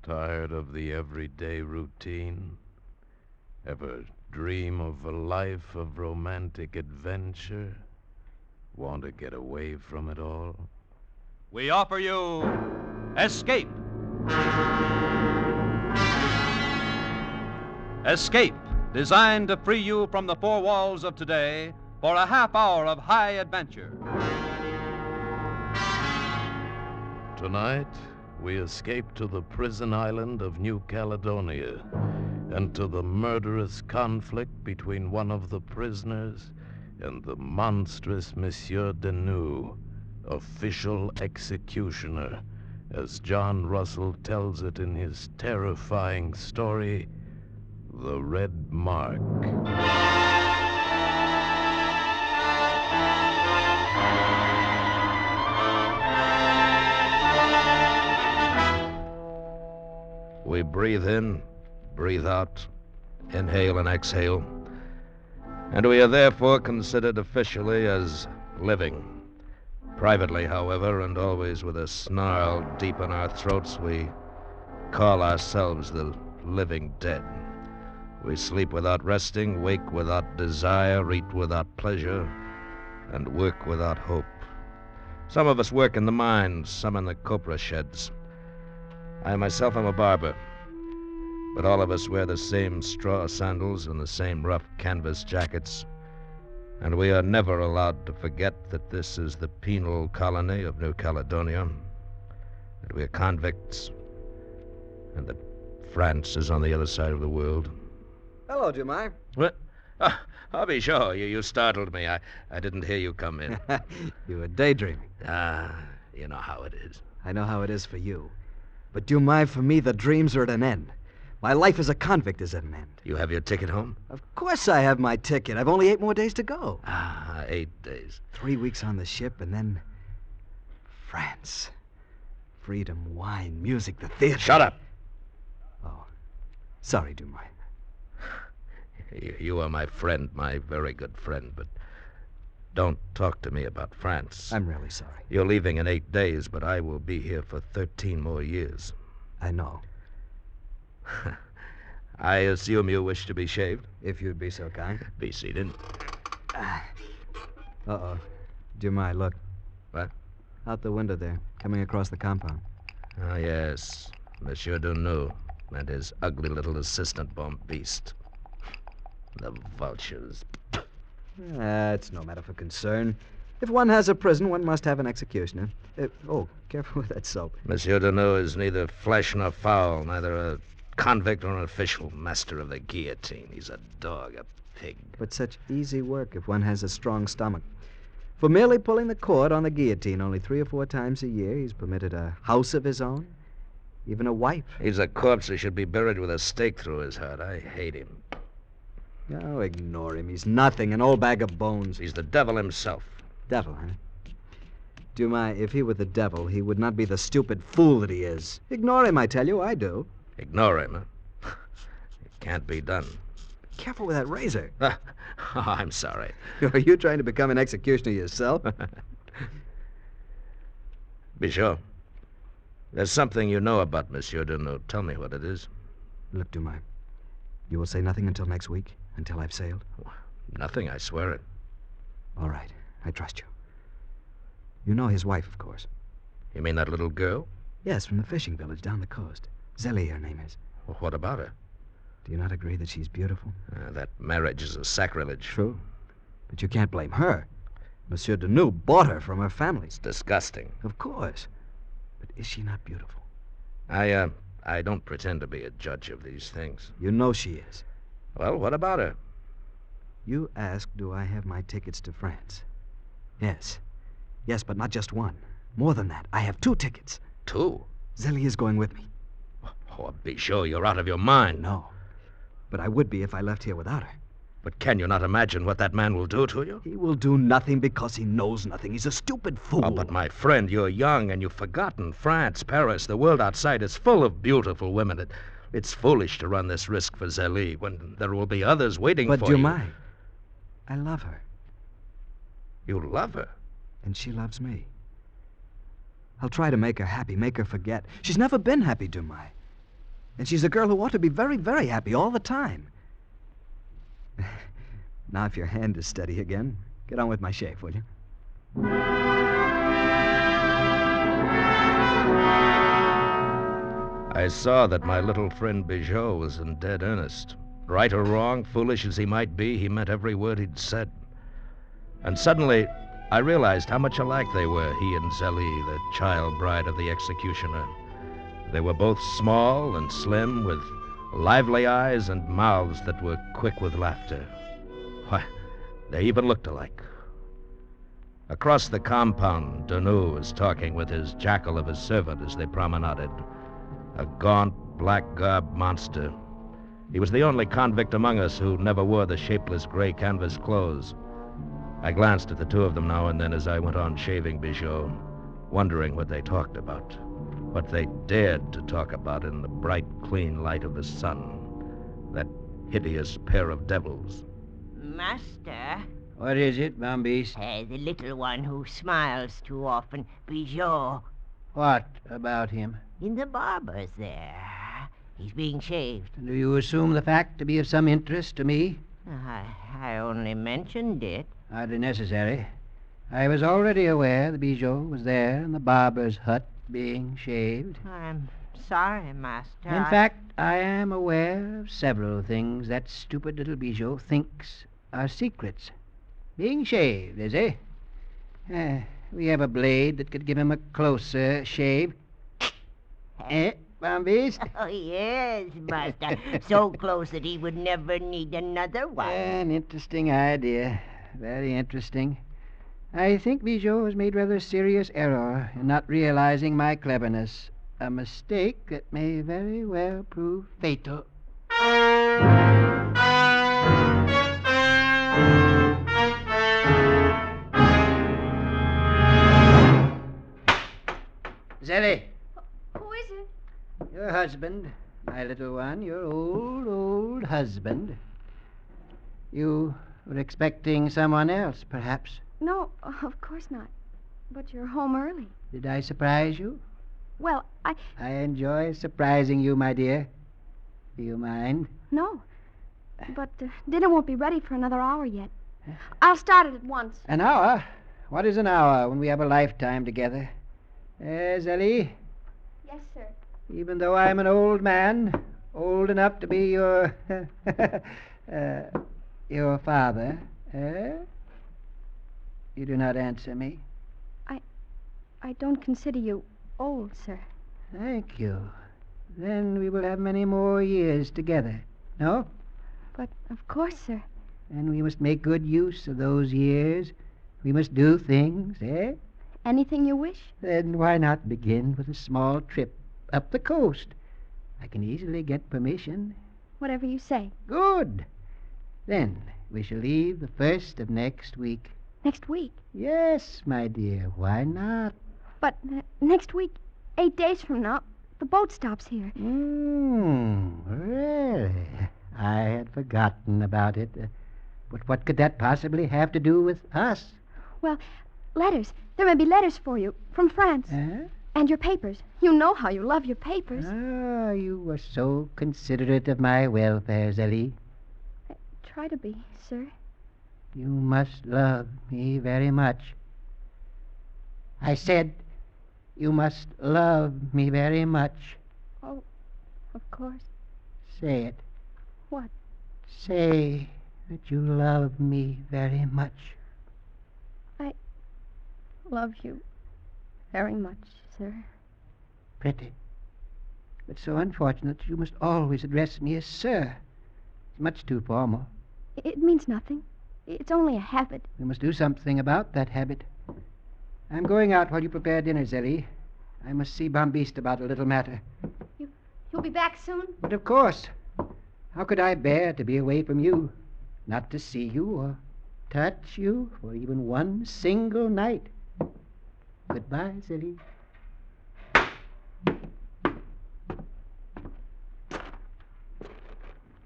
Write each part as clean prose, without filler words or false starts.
Tired of the everyday routine? Ever dream of a life of romantic adventure? Want to get away from it all? We offer you Escape. Escape, designed to free you from the four walls of today for a half hour of high adventure. Tonight, we escape to the prison island of New Caledonia and to the murderous conflict between one of the prisoners and the monstrous Monsieur Denou, official executioner, as John Russell tells it in his terrifying story, The Red Mark. We breathe in, breathe out, inhale and exhale, and we are therefore considered officially as living. Privately, however, and always with a snarl deep in our throats, we call ourselves the living dead. We sleep without resting, wake without desire, eat without pleasure, and work without hope. Some of us work in the mines, some in the copra sheds. I myself am a barber, but all of us wear the same straw sandals and the same rough canvas jackets, and we are never allowed to forget that this is the penal colony of New Caledonia, that we are convicts, and that France is on the other side of the world. Hello, Jemai. What? I'll be sure. You startled me. I didn't hear you come in. You were daydreaming. You know how it is. I know how it is for you. But Jemai, for me, the dreams are at an end. My life as a convict is at an end. You have your ticket home? Of course I have my ticket. I've only 8 more days to go. 8 days. 3 weeks on the ship, and then France. Freedom, wine, music, the theater. Shut up! Oh, sorry, Jemai. You are my friend, my very good friend, but don't talk to me about France. I'm really sorry. You're leaving in 8 days, but I will be here for 13 more years. I know. I assume you wish to be shaved? If you'd be so kind. Be seated. Uh-oh. Jemai, look. What? Out the window there, coming across the compound. Ah, yes. Monsieur Denou and his ugly little assistant bomb beast. The vultures. It's no matter for concern. If one has a prison, one must have an executioner. Careful with that soap. Monsieur Denou is neither flesh nor fowl, neither a convict or an official master of the guillotine. He's a dog, a pig. But such easy work if one has a strong stomach. For merely pulling the cord on the guillotine only 3 or 4 times a year, he's permitted a house of his own, even a wife. He's a corpse who should be buried with a stake through his heart. I hate him. Oh, ignore him. He's nothing, an old bag of bones. He's the devil himself. Devil, huh? Jemai, if he were the devil, he would not be the stupid fool that he is. Ignore him, I tell you. I do. Ignore him, huh? It can't be done. Careful with that razor. Oh, I'm sorry. Are you trying to become an executioner yourself? Be sure. There's something you know about Monsieur Denou. Tell me what it is. Look, Jemai, you will say nothing until next week, until I've sailed? Nothing, I swear it. All right, I trust you. You know his wife, of course. You mean that little girl? Yes, from the fishing village down the coast. Zélie, her name is. Well, what about her? Do you not agree that she's beautiful? That marriage is a sacrilege. True. But you can't blame her. Monsieur Denou bought her from her family. It's disgusting. Of course. But is she not beautiful? I don't pretend to be a judge of these things. You know she is. Well, what about her? You asked, do I have my tickets to France? Yes. Yes, but not just one. More than that. I have 2 tickets. 2? Zélie is going with me. Oh, be sure you're out of your mind. No. But I would be if I left here without her. But can you not imagine what that man will do to you? He will do nothing because he knows nothing. He's a stupid fool. Oh, but my friend, you're young and you've forgotten. France, Paris, the world outside is full of beautiful women. It's foolish to run this risk for Zélie when there will be others waiting for you. But Jemai, I love her. You love her? And she loves me. I'll try to make her happy, make her forget. She's never been happy, Jemai. And she's a girl who ought to be very, very happy all the time. Now, if your hand is steady again, get on with my shave, will you? I saw that my little friend Bijot was in dead earnest. Right or wrong, foolish as he might be, he meant every word he'd said. And suddenly, I realized how much alike they were, he and Zélie, the child bride of the executioner. They were both small and slim, with lively eyes and mouths that were quick with laughter. Why, they even looked alike. Across the compound, Deneau was talking with his jackal of a servant as they promenaded. A gaunt, black-garbed monster. He was the only convict among us who never wore the shapeless gray canvas clothes. I glanced at the two of them now and then as I went on shaving Bijot, wondering what they talked about, what they dared to talk about in the bright, clean light of the sun. That hideous pair of devils. Master? What is it, Bambiste? The little one who smiles too often, Bijot. What about him? In the barber's there. He's being shaved. Do you assume the fact to be of some interest to me? I only mentioned it. Hardly necessary. I was already aware the Bijot was there in the barber's hut being shaved. I'm sorry, Master. In fact, I am aware of several things that stupid little Bijot thinks are secrets. Being shaved, is he? We have a blade that could give him a closer shave. Bambiste? Oh, yes, Master. So close that he would never need another one. An interesting idea. Very interesting. I think Bijot has made rather a serious error in not realizing my cleverness. A mistake that may very well prove fatal. Zélie! Who is it? Your husband, my little one, your old husband. You were expecting someone else, perhaps. No, of course not. But you're home early. Did I surprise you? Well, I enjoy surprising you, my dear. Do you mind? No. But dinner won't be ready for another hour yet. I'll start it at once. An hour? What is an hour when we have a lifetime together? Zélie? Yes, sir. Even though I'm an old man, old enough to be your... your father, You do not answer me. I don't consider you old, sir. Thank you. Then we will have many more years together. No? But, of course, sir. And we must make good use of those years. We must do things, Anything you wish? Then why not begin with a small trip up the coast? I can easily get permission. Whatever you say. Good. Then we shall leave the first of next week. Next week? Yes, my dear. Why not? But next week, 8 days from now, the boat stops here. Really? I had forgotten about it. But what could that possibly have to do with us? Well, letters. There may be letters for you from France. And your papers. You know how you love your papers. Ah, you are so considerate of my welfare, Zélie. I try to be, sir. You must love me very much. I said you must love me very much. Oh, of course. Say it. What? Say that you love me very much. I love you very much, sir. Pretty. But so unfortunate that you must always address me as sir. It's much too formal. It means nothing. It's only a habit. We must do something about that habit. I'm going out while you prepare dinner, Zélie. I must see Bambiste about a little matter. You'll be back soon? But of course. How could I bear to be away from you? Not to see you or touch you for even one single night. Goodbye, Zélie.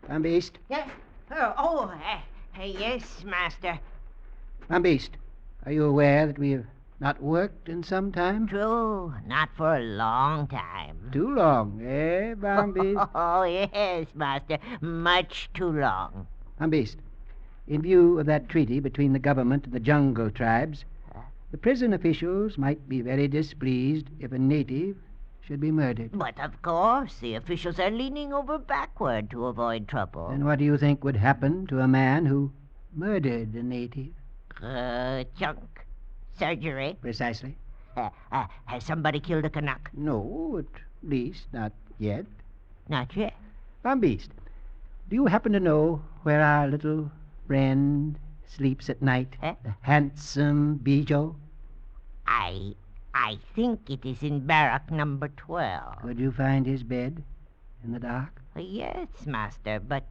Bambiste. Yes. Yes, Master. Bambiste, are you aware that we have Not worked in some time? True, not for a long time. Too long, eh, Bombiste? Oh, yes, Master. Much too long. Bombiste, in view of that treaty between the government and the jungle tribes, the prison officials might be very displeased if a native should be murdered. But of course, the officials are leaning over backward to avoid trouble. Then what do you think would happen to a man who murdered a native? Junk. Surgery. Precisely. Has somebody killed a Canuck? No, at least not yet. Not yet. Bombiste, do you happen to know where our little friend sleeps at night? Eh? The handsome Bijou? I think it is in barrack number 12. Could you find his bed in the dark? Yes, Master, but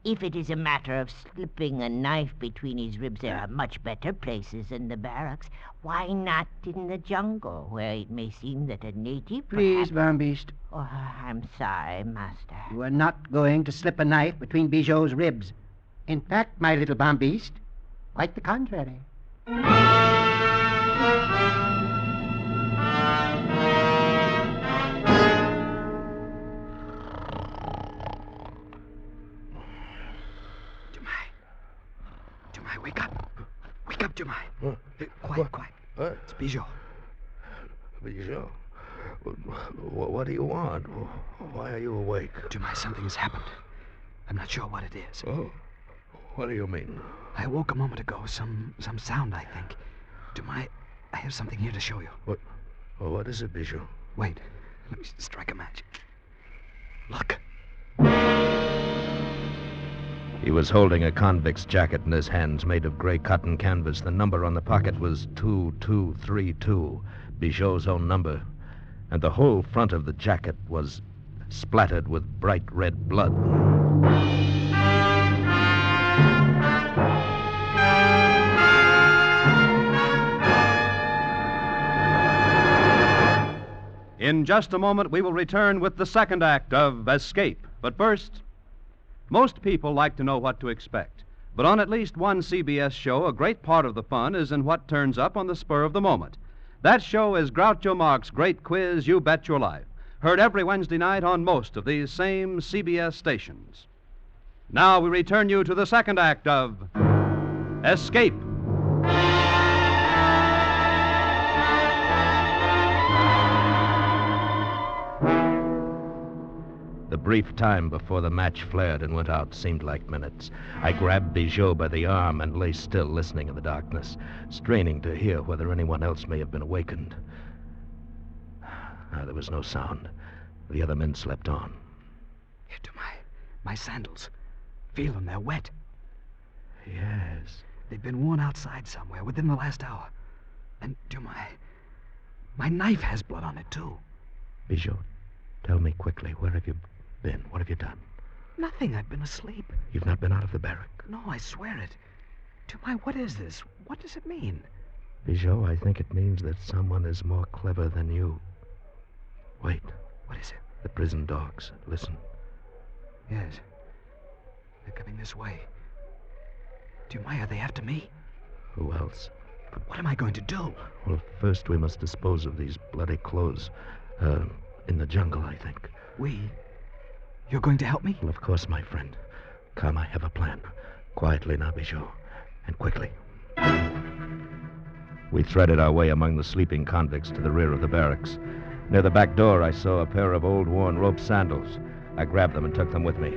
if it is a matter of slipping a knife between his ribs, there are much better places than the barracks. Why not in the jungle, where it may seem that a native... Please, perhaps... Bombiste. Oh, I'm sorry, Master. You are not going to slip a knife between Bijou's ribs. In fact, my little Bombiste, quite the contrary. Jemai, wake up. Wake up, Jemai. Huh? Quiet, quiet. What? It's Bijou. Bijou? What do you want? Why are you awake? Jemai, something has happened. I'm not sure what it is. Oh, what do you mean? I awoke a moment ago. Some sound, I think. Jemai, I have something here to show you. What is it, Bijou? Wait. Let me strike a match. Look. He was holding a convict's jacket in his hands, made of gray cotton canvas. The number on the pocket was 2232, Bijou's own number. And the whole front of the jacket was splattered with bright red blood. In just a moment, we will return with the second act of Escape. But first, most people like to know what to expect. But on at least one CBS show, a great part of the fun is in what turns up on the spur of the moment. That show is Groucho Marx's great quiz, You Bet Your Life, heard every Wednesday night on most of these same CBS stations. Now we return you to the second act of Escape. The brief time before the match flared and went out seemed like minutes. I grabbed Bijou by the arm and lay still, listening in the darkness, straining to hear whether anyone else may have been awakened. There was no sound. The other men slept on. Here, to my sandals. Feel them, they're wet. Yes. They've been worn outside somewhere within the last hour. And, my knife has blood on it, too. Bijou, tell me quickly, where have you been? What have you done? Nothing. I've been asleep. You've not been out of the barrack? No, I swear it. What is this? What does it mean? Bijou, I think it means that someone is more clever than you. Wait. What is it? The prison dogs. Listen. Yes. They're coming this way. Are they after me? Who else? But what am I going to do? Well, first we must dispose of these bloody clothes. In the jungle, I think. You're going to help me? Well, of course, my friend. Come, I have a plan. Quietly now, Bijou. And quickly. We threaded our way among the sleeping convicts to the rear of the barracks. Near the back door, I saw a pair of old, worn rope sandals. I grabbed them and took them with me.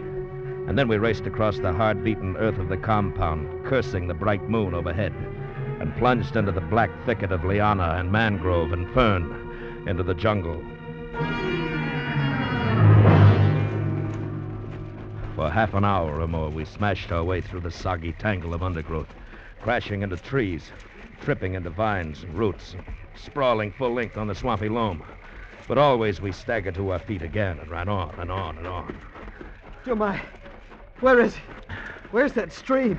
And then we raced across the hard-beaten earth of the compound, cursing the bright moon overhead, and plunged into the black thicket of liana and mangrove and fern, into the jungle. For half an hour or more, we smashed our way through the soggy tangle of undergrowth, crashing into trees, tripping into vines and roots, and sprawling full length on the swampy loam. But always we staggered to our feet again and ran on and on and on. Where is it? Where's that stream?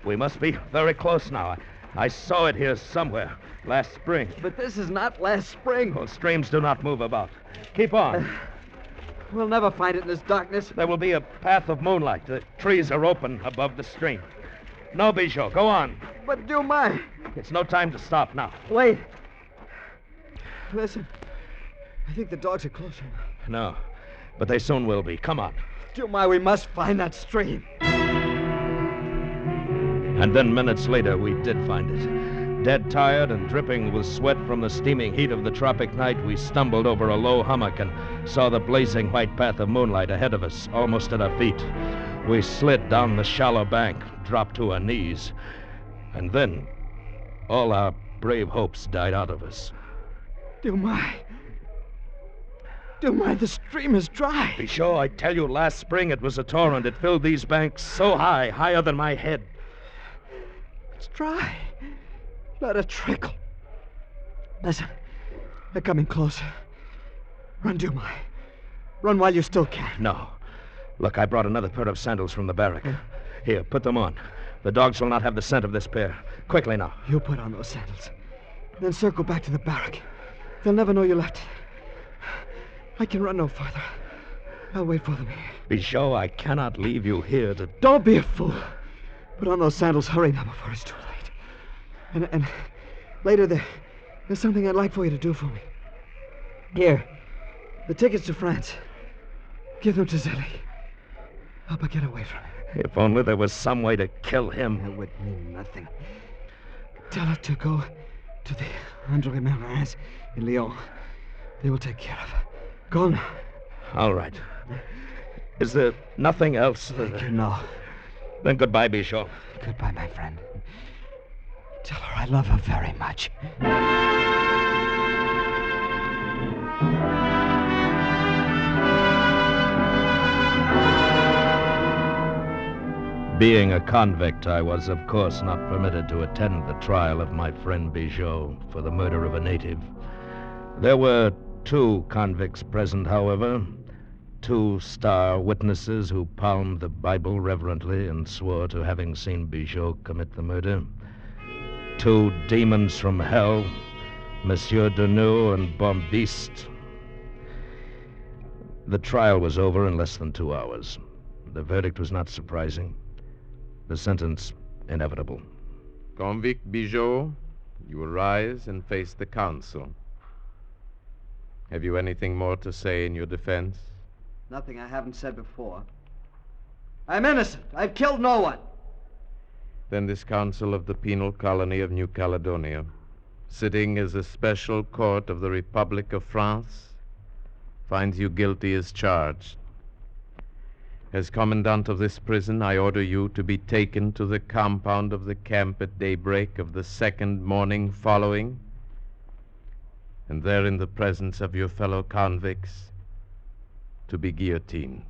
We must be very close now. I saw it here somewhere last spring. But this is not last spring. Well, streams do not move about. Keep on. We'll never find it in this darkness. There will be a path of moonlight. The trees are open above the stream. No, Bijou, go on. But It's no time to stop now. Wait. Listen. I think the dogs are closer now. No, but they soon will be. Come on. Dumai, we must find that stream. And then minutes later, we did find it. Dead tired and dripping with sweat from the steaming heat of the tropic night, we stumbled over a low hummock and saw the blazing white path of moonlight ahead of us, almost at our feet. We slid down the shallow bank, dropped to our knees. And then, all our brave hopes died out of us. Dumai, the stream is dry. Be sure, I tell you, last spring it was a torrent. It filled these banks so high, higher than my head. It's dry. Let it trickle. Listen, they're coming closer. Run, Dumai. Run while you still can. No. Look, I brought another pair of sandals from the barrack. Here, put them on. The dogs will not have the scent of this pair. Quickly now. You put on those sandals. Then circle back to the barrack. They'll never know you left it. I can run no farther. I'll wait for them here. Be sure I cannot leave you here to... Don't be a fool. Put on those sandals. Hurry now before it's too late. And later there's something I'd like for you to do for me. Here, the tickets to France. Give them to Zélie. Help her get away from him. If only there was some way to kill him. That would mean nothing. Tell her to go to the André Marin's in Lyon. They will take care of her. Go now. All right. Is there nothing else? Thank you, no. Then goodbye, Bichot. Goodbye, my friend. Tell her I love her very much. Being a convict, I was, of course, not permitted to attend the trial of my friend Bichot for the murder of a native. There were 2 convicts present, however, 2 star witnesses who palmed the Bible reverently and swore to having seen Bichot commit the murder. 2 demons from hell, Monsieur Deneux and Bombiste. The trial was over in less than 2 hours. The verdict was not surprising. The sentence inevitable. Convict Bichot, you will rise and face the council. Have you anything more to say in your defense? Nothing I haven't said before. I'm innocent. I've killed no one. Then this council of the penal colony of New Caledonia, sitting as a special court of the Republic of France, finds you guilty as charged. As commandant of this prison, I order you to be taken to the compound of the camp at daybreak of the 2nd morning following, and there in the presence of your fellow convicts, to be guillotined.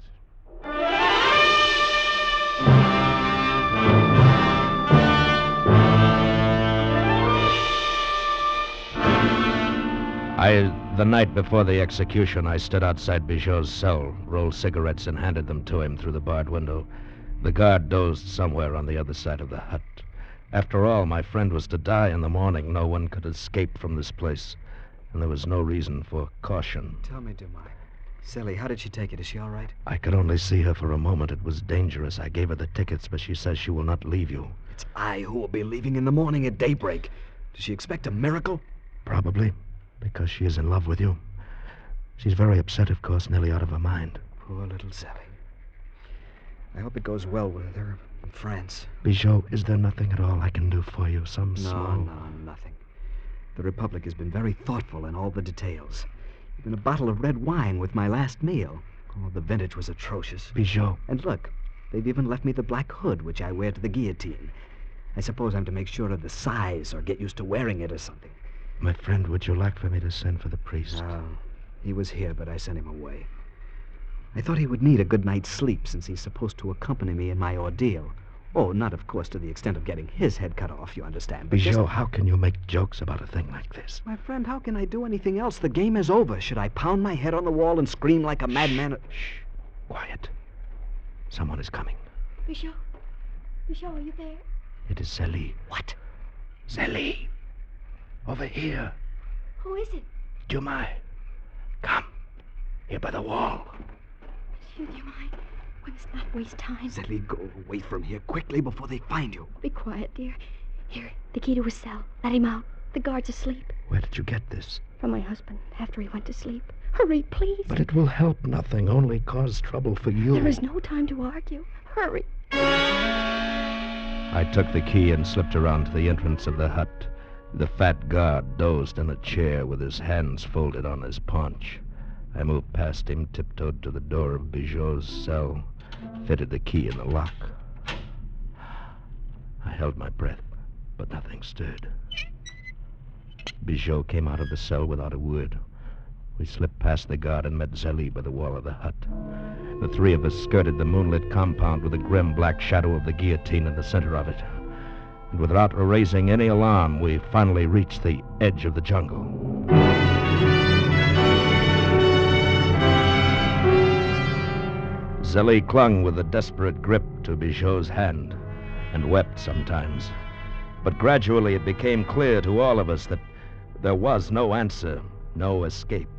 The night before the execution, I stood outside Bichot's cell, rolled cigarettes, and handed them to him through the barred window. The guard dozed somewhere on the other side of the hut. After all, my friend was to die in the morning. No one could escape from this place, and there was no reason for caution. Tell me, Dumai. Zélie, how did she take it? Is she all right? I could only see her for a moment. It was dangerous. I gave her the tickets, but she says she will not leave you. It's I who will be leaving in the morning at daybreak. Does she expect a miracle? Probably, because she is in love with you. She's very upset, of course, nearly out of her mind. Poor little Zélie. I hope it goes well with her in France. Bichot, is there nothing at all I can do for you? Some small... No, nothing. The Republic has been very thoughtful in all the details. Even a bottle of red wine with my last meal. Oh, the vintage was atrocious. Bichot. And look, they've even left me the black hood, which I wear to the guillotine. I suppose I'm to make sure of the size or get used to wearing it or something. My friend, would you like for me to send for the priest? No. He was here, but I sent him away. I thought he would need a good night's sleep since he's supposed to accompany me in my ordeal. Oh, not, of course, to the extent of getting his head cut off, you understand. But Bichot, how can you make jokes about a thing like this? My friend, how can I do anything else? The game is over. Should I pound my head on the wall and scream like a madman? Shh. Quiet. Someone is coming. Bichot, are you there? It is Zélie. What? Zélie. Over here. Who is it? Dumai. Come. Here by the wall. Monsieur Dumai, we must not waste time. Zélie, go away from here quickly before they find you. Be quiet, dear. Here, the key to his cell. Let him out. The guard's asleep. Where did you get this? From my husband, after he went to sleep. Hurry, please. But it will help nothing, only cause trouble for you. There is no time to argue. Hurry. I took the key and slipped around to the entrance of the hut. The fat guard dozed in a chair with his hands folded on his paunch. I moved past him, tiptoed to the door of Bijot's cell, fitted the key in the lock. I held my breath, but nothing stirred. Bijot came out of the cell without a word. We slipped past the guard and met Zélie by the wall of the hut. The three of us skirted the moonlit compound with the grim black shadow of the guillotine in the center of it. And without raising any alarm, we finally reached the edge of the jungle. Zélie clung with a desperate grip to Bijot's hand and wept sometimes. But gradually it became clear to all of us that there was no answer, no escape.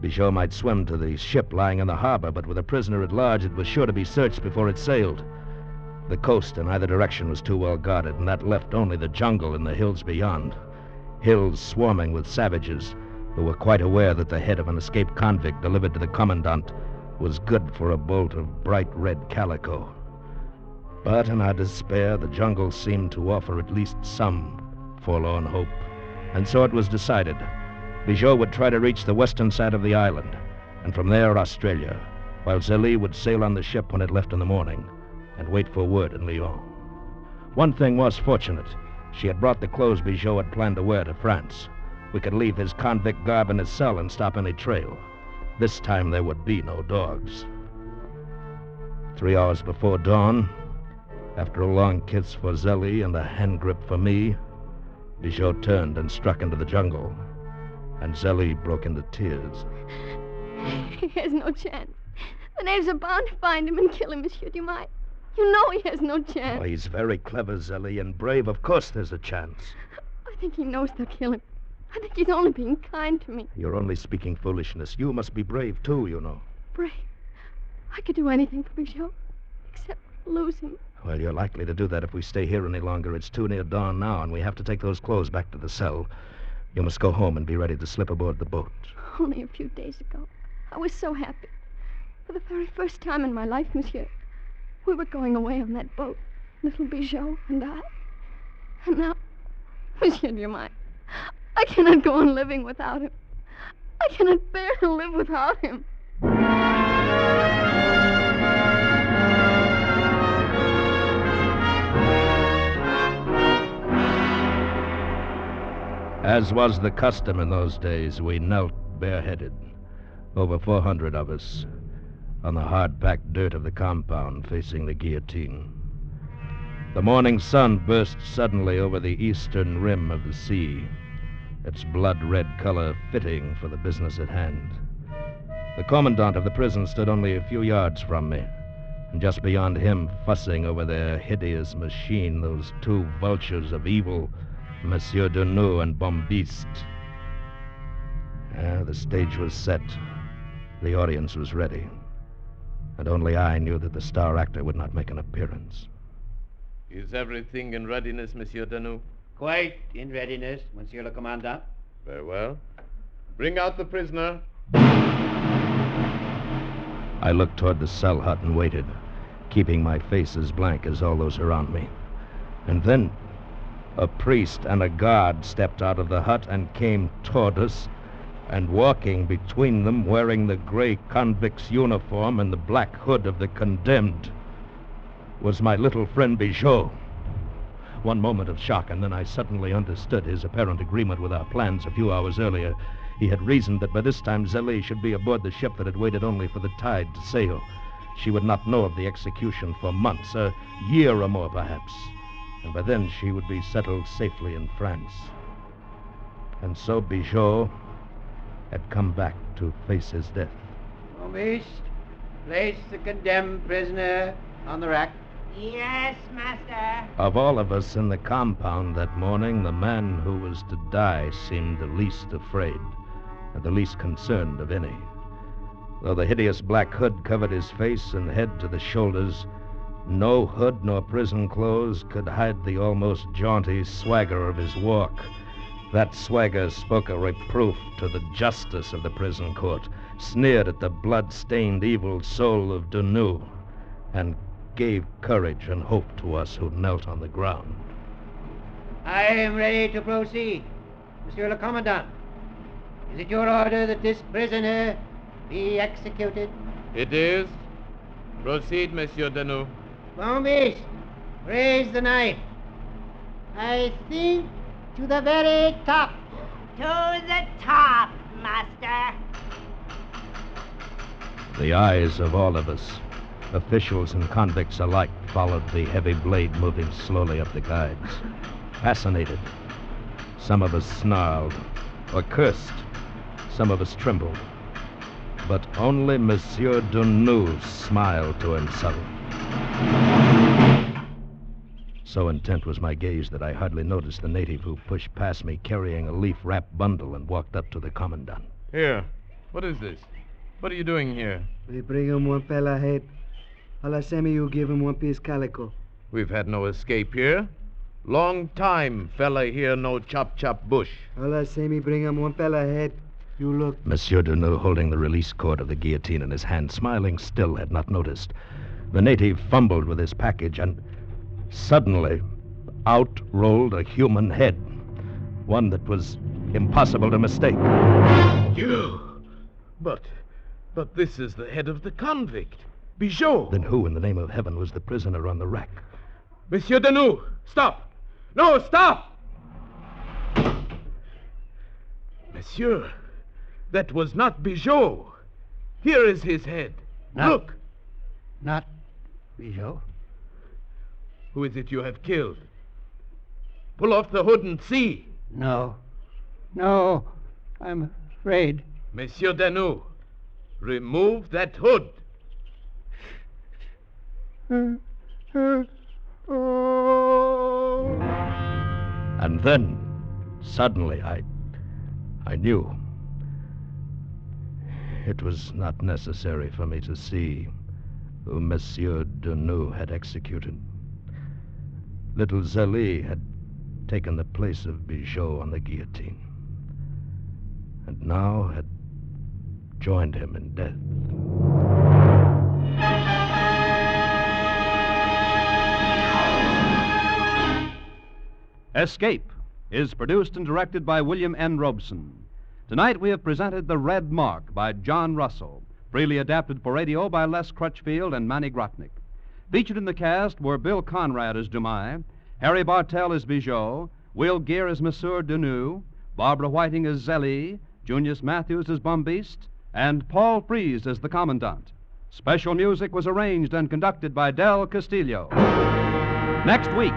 Bijot might swim to the ship lying in the harbor, but with a prisoner at large, it was sure to be searched before it sailed. The coast in either direction was too well guarded, and that left only the jungle and the hills beyond. Hills swarming with savages who were quite aware that the head of an escaped convict delivered to the commandant was good for a bolt of bright red calico. But in our despair, the jungle seemed to offer at least some forlorn hope. And so it was decided. Bijot would try to reach the western side of the island, and from there Australia, while Zélie would sail on the ship when it left in the morning and wait for word in Lyon. One thing was fortunate. She had brought the clothes Bijot had planned to wear to France. We could leave his convict garb in his cell and stop any trail. This time there would be no dogs. 3 hours before dawn, after a long kiss for Zélie and a hand grip for me, Bijot turned and struck into the jungle, and Zélie broke into tears. He has no chance. The natives are bound to find him and kill him, Monsieur Dumas. You know he has no chance. Oh, he's very clever, Zélie, and brave. Of course there's a chance. I think he knows they'll kill him. I think he's only being kind to me. You're only speaking foolishness. You must be brave, too, you know. Brave? I could do anything for Bijot, except lose him. Well, you're likely to do that if we stay here any longer. It's too near dawn now, and we have to take those clothes back to the cell. You must go home and be ready to slip aboard the boat. Only a few days ago, I was so happy. For the very first time in my life, Monsieur, we were going away on that boat, little Bijot and I. And now, Monsieur Dumas, I cannot go on living without him. I cannot bear to live without him. As was the custom in those days, we knelt bareheaded, over 400 of us, on the hard-packed dirt of the compound facing the guillotine. The morning sun burst suddenly over the eastern rim of the sea, its blood-red color fitting for the business at hand. The commandant of the prison stood only a few yards from me, and just beyond him, fussing over their hideous machine, those two vultures of evil, Monsieur Deneux and Bombiste. The stage was set. The audience was ready. And only I knew that the star actor would not make an appearance. Is everything in readiness, Monsieur Deneux? Quite in readiness, Monsieur le Commandant. Very well. Bring out the prisoner. I looked toward the cell hut and waited, keeping my face as blank as all those around me. And then a priest and a guard stepped out of the hut and came toward us, and walking between them, wearing the gray convict's uniform and the black hood of the condemned, was my little friend Bijot. One moment of shock, and then I suddenly understood his apparent agreement with our plans a few hours earlier. He had reasoned that by this time Zélie should be aboard the ship that had waited only for the tide to sail. She would not know of the execution for months, a year or more perhaps, and by then she would be settled safely in France. And so Bijot had come back to face his death. Bombiste, place the condemned prisoner on the rack. Yes, master. Of all of us in the compound that morning, the man who was to die seemed the least afraid and the least concerned of any. Though the hideous black hood covered his face and head to the shoulders, No hood nor prison clothes could hide the almost jaunty swagger of his walk. That swagger spoke a reproof to the justice of the prison court, sneered at the blood-stained evil soul of Denou, and gave courage and hope to us who knelt on the ground. I am ready to proceed, Monsieur le Commandant. Is it your order that this prisoner be executed? It is. Proceed, Monsieur Denou. Bombiste, raise the knife. I think to the very top. To the top, master. The eyes of all of us, officials and convicts alike, followed the heavy blade moving slowly up the guides. Fascinated. Some of us snarled or cursed. Some of us trembled. But only Monsieur Denou smiled to himself. So intent was my gaze that I hardly noticed the native who pushed past me carrying a leaf-wrapped bundle and walked up to the commandant. Here. What is this? What are you doing here? We bring him one fella head. Alasemi, you give him one piece calico. We've had no escape here. Long time fella here no chop bush. Alasemi, bring him one fella head. You look. Monsieur Denou, holding the release cord of the guillotine in his hand, smiling still, had not noticed. The native fumbled with his package, and suddenly out rolled a human head. One that was impossible to mistake. You! But this is the head of the convict, Bijot. Then who, in the name of heaven, was the prisoner on the rack? Monsieur Denou, stop! No, stop! Monsieur, that was not Bijot. Here is his head. Look! Not Bijot. Who is it you have killed? Pull off the hood and see. No, I'm afraid. Monsieur Denou, remove that hood. And then, suddenly, I knew. It was not necessary for me to see who Monsieur Denou had executed. Little Zélie had taken the place of Bijot on the guillotine, and now had joined him in death. Escape is produced and directed by William N. Robeson. Tonight we have presented The Red Mark by John Russell, freely adapted for radio by Les Crutchfield and Manny Grotnick. Featured in the cast were Bill Conrad as Dumais, Harry Bartell as Bijot, Will Gear as Monsieur Denou, Barbara Whiting as Zélie, Junius Matthews as Bombiste, and Paul Frees as the Commandant. Special music was arranged and conducted by Del Castillo. Next week.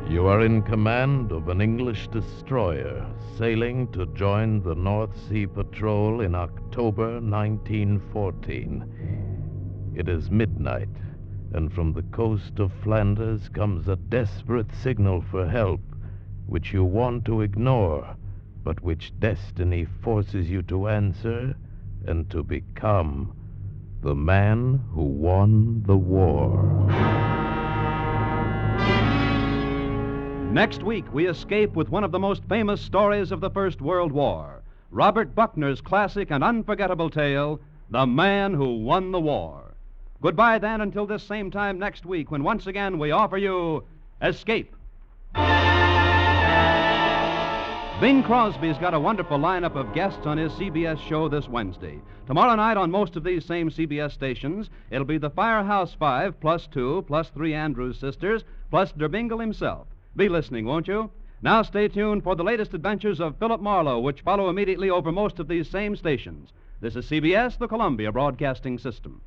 You are in command of an English destroyer sailing to join the North Sea Patrol in October 1914. It is midnight, and from the coast of Flanders comes a desperate signal for help, which you want to ignore, but which destiny forces you to answer and to become the man who won the war. Next week, we escape with one of the most famous stories of the First World War, Robert Buckner's classic and unforgettable tale, The Man Who Won the War. Goodbye, then, until this same time next week, when once again we offer you Escape. Bing Crosby's got a wonderful lineup of guests on his CBS show this Wednesday. Tomorrow night on most of these same CBS stations, it'll be the Firehouse Five, +2, +3 Andrews sisters, plus Derbingle himself. Be listening, won't you? Now stay tuned for the latest adventures of Philip Marlowe, which follow immediately over most of these same stations. This is CBS, the Columbia Broadcasting System.